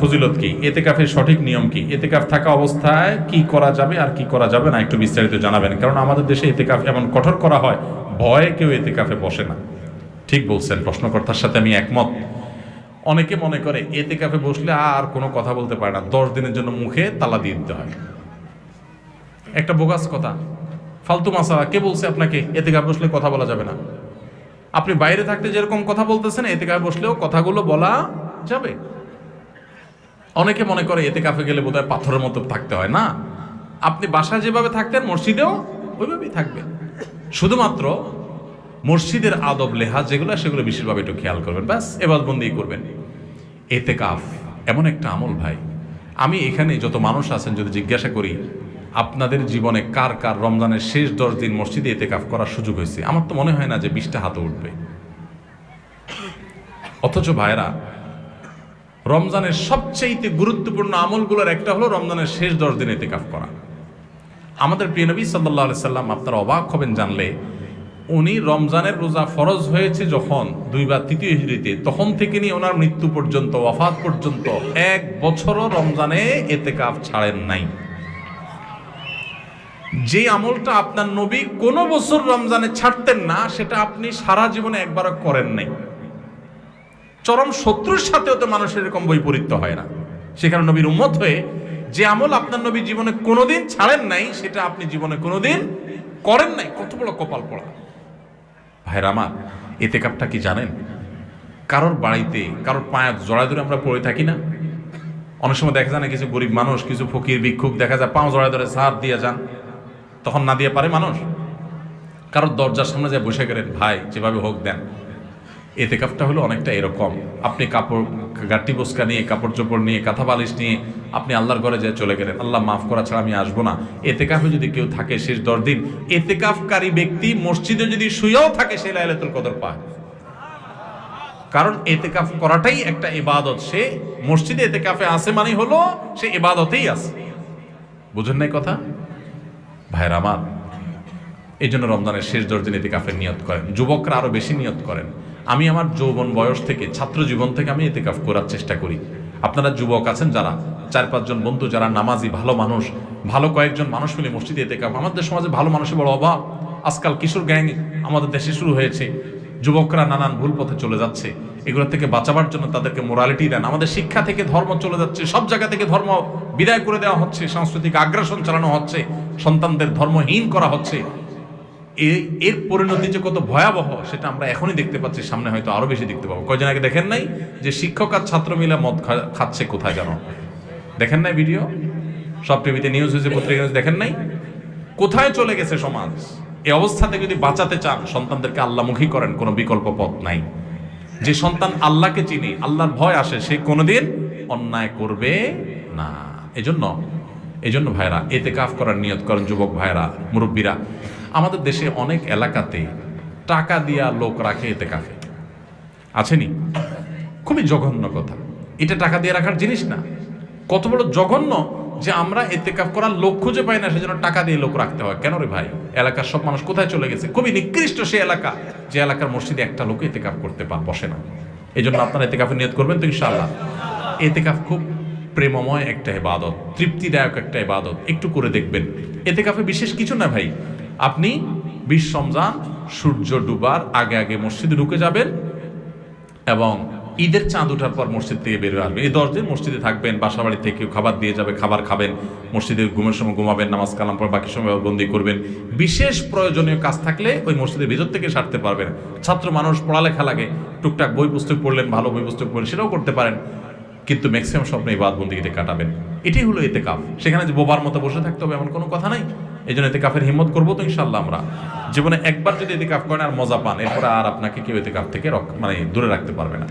ফজিলত কি, এতেকাফের সঠিক নিয়ম কি, এতেকাফ থাকা অবস্থায় কি করা যাবে আর কি করা যাবে না একটু বিস্তারিত জানাবেন। কারণ আমাদের দেশে এতেকাফ এমন কঠোর করা হয়, ভয়ে কেউ এতেকাফে বসে না। ঠিক বলছেন, প্রশ্নকর্তার সাথে আমি একমত। অনেকে মনে করে এতেকাফে বসলে আর কোনো কথা বলতে পারে না, 10 দিনের জন্য মুখে তালা দিয়ে দিতে হয়। একটা বোগাস কথা, ফালতু মাসালা। কে বলছে আপনাকে এতেকাফে বসলে কথা বলা যাবে না? আপনি বাইরে থাকতে যেরকম কথা বলতেছেন এতেকাফে বসলেও কথাগুলো বলা যাবে। অনেকে মনে করে এতেকাফে গেলে বোধহয় পাথরের মতো থাকতে হয়। না, আপনি বাসায় যেভাবে থাকতেন মসজিদেও ওইভাবেই থাকবেন। শুধুমাত্র মসজিদের আদব লেহাজ যেগুলো, সেগুলো বিশেষভাবে একটু খেয়াল করবেন, ব্যাস এবাদতবন্দি করবেন। এতেকাফ এমন একটা আমল ভাই, আমি এখানে যত মানুষ আছেন যদি জিজ্ঞাসা করি আপনাদের জীবনে কার কার রমজানের শেষ 10 দিন মসজিদে এতেকাফ করার সুযোগ হয়েছে, আমার তো মনে হয় না যে 20টা হাত উঠবে। অথচ ভাইরা, রমজানের সবচেয়ে গুরুত্বপূর্ণ আমলগুলোর একটা হলো রমজানের শেষ 10 দিন এতেকাফ করা। আমাদের প্রিয় নবী সাল্লাল্লাহু আলাইহি সাল্লাম, আপনারা অবাক হবেন জানলে, উনি রমজানের রোজা ফরজ হয়েছে যখন 2 বা 3 হিজরিতে, তখন থেকে নিয়ে ওনার মৃত্যু পর্যন্ত, ওয়াফাত পর্যন্ত 1 বছরও রমজানে এতেকাফ ছাড়েন নাই। যে আমলটা আপনার নবী কোনো বছর রমজানে ছাড়তেন না, সেটা আপনি সারা জীবনে একবারও করেন নাই। চরম শত্রুর সাথেও তো মানুষের এরকম বৈপরীত্য হয় না। সেখানে নবীর উম্মত হয়ে যে আমল আপনার নবী জীবনে কোনোদিন ছাড়েন নাই, সেটা আপনি জীবনে কোনোদিন করেন নাই। কত বড় কপাল পড়া ভাইরা আমার। এতেকাফটা কি জানেন? কারোর বাড়িতে কারোর পায়ে জড়ায় ধরে আমরা পড়ে থাকি না? অনেক সময় দেখা যায় না, কিছু গরিব মানুষ, কিছু ফকির ভিক্ষুক দেখা যায় পাও জড়ায় ধরে সার দিয়ে যান, তখন না দিয়ে পারে মানুষ, কারোর দরজার সামনে যায় বসে গেলেন, ভাই যেভাবে হোক দেন। এতেকাফটা হলো অনেকটা এরকম, আপনি কাপড় গাটি বস্কা নিয়ে, কাপড় চোপড় নিয়ে, কাঁথা বালিশ নিয়ে আপনি আল্লাহর ঘরে যেয়ে চলে গেলেন, আল্লাহ মাফ করা ছাড়া আমি আসবো না। এতেকাফে যদি কেউ থাকে শেষ 10 দিন, এতেকাফকারী ব্যক্তি মসজিদে যদি শুয়েও থাকে সে লাইলাতুল কদর পায়। কারণ এতেকাফ করাটাই একটা ইবাদত। সে মসজিদে এতেকাফে আছে মানে হলো সে ইবাদতেই আছে। বুঝেন নাই কথা ভাইরা আমার? এই জন্য রমজানের শেষ 10 দিন এতেকাফের নিয়ত করেন। যুবকরা আরো বেশি নিয়ত করেন। আমি আমার যৌবন বয়স থেকে, ছাত্র জীবন থেকে আমি এতেকাফ করার চেষ্টা করি। আপনারা যুবক আছেন যারা, 4-5 জন বন্ধু যারা নামাজি, ভালো মানুষ, ভালো কয়েকজন মানুষ মিলে মসজিদে এতেকাফ। আমাদের সমাজে ভালো মানুষের বড় অভাব। আজকাল কিশোর গ্যাং আমাদের দেশে শুরু হয়েছে। যুবকরা নানান ভুল পথে চলে যাচ্ছে। এগুলো থেকে বাঁচাবার জন্য তাদেরকে মোরালিটি দেন। আমাদের শিক্ষা থেকে ধর্ম চলে যাচ্ছে, সব জায়গা থেকে ধর্ম বিদায় করে দেওয়া হচ্ছে, সাংস্কৃতিক আগ্রাসন চালানো হচ্ছে, সন্তানদের ধর্মহীন করা হচ্ছে। এর পরিণতি যে কত ভয়াবহ সেটা আমরা এখনই দেখতে পাচ্ছি, সামনে হয়তো আরো বেশি দেখতে পাবো। কয়দিন আগে দেখেন নাই যে শিক্ষক আর ছাত্র মিলে মদ খাচ্ছে কোথায় জানো? দেখেন নাই ভিডিও? সব টিভিতে নিউজ হয়েছে, পত্রিকা নিউজ দেখেন নাই? কোথায় চলে গেছে সমাজ? এই অবস্থা থেকে যদি বাঁচাতে চান, সন্তানদেরকে আল্লাহমুখী করেন, কোনো বিকল্প পথ নাই। যে সন্তান আল্লাহকে চিনি, আল্লাহর ভয় আসে, সে কোনোদিন অন্যায় করবে না। এজন্য ভাইরা এতেকাফ করার নিয়ত করেন। যুবক ভাইরা, মুরব্বীরা, আমাদের দেশে অনেক এলাকাতে টাকা দিয়া লোক রাখে এতেকাফে, আছেনি? খুবই জঘন্য কথা। এটা টাকা দিয়ে রাখার জিনিস না। কত বড় জঘন্য যে আমরা এতেকাফ করার লোক খুঁজে পাই না, সেজন্য টাকা দিয়ে লোক রাখতে হয়। কেন রে ভাই? এলাকার সব মানুষ কোথায় চলে গেছে? খুবই নিকৃষ্ট সে এলাকা, যে এলাকার মসজিদে একটা লোক এতেকাফ করতে বসে না। এই জন্য আপনারা এতেকাফের নিয়ত করবেন তো ইনশাআল্লাহ। এতেকাফ খুব প্রেমময় একটা ইবাদত, তৃপ্তিদায়ক একটা ইবাদত। একটু করে দেখবেন। এতেকাফে বিশেষ কিছু না ভাই। আপনি 20 রমজান সূর্য ডুবার আগে আগে মসজিদে ঢুকে যাবেন এবং ঈদের চাঁদ ওঠার পর মসজিদ থেকে বের হয়ে আসবেন। এই 10 দিন মসজিদে থাকবেন। বাসা বাড়ি থেকে খাবার দিয়ে যাবে, খাবার খাবেন, মসজিদে ঘুমের সময় ঘুমাবেন, নামাজ কালাম পর বাকি সময় বন্দি করবেন। বিশেষ প্রয়োজনীয় কাজ থাকলে ওই মসজিদের ভিতর থেকে সারতে পারবেন। ছাত্র মানুষ, পড়ালেখা লাগে, টুকটাক বই পুস্তক পড়লেন, ভালো বই পুস্তক পড়লেন, সেটাও করতে পারেন। কিন্তু ম্যাক্সিমাম স্বপ্ন ইবাদতবন্দিতে কাটাবেন। এটাই হলো এতেকাফ। সেখানে যে বোবার মতো বসে থাকতে হবে এমন কোনো কথা নাই। এই জন্য এতেকাফের হিম্মত করবো তো ইনশাআল্লাহ। আমরা জীবনে একবার যদি এতেকাফ করেন আর মজা পান, এরপরে আর আপনাকে কেউ এতেকাফ থেকে দূরে রাখতে পারবে না।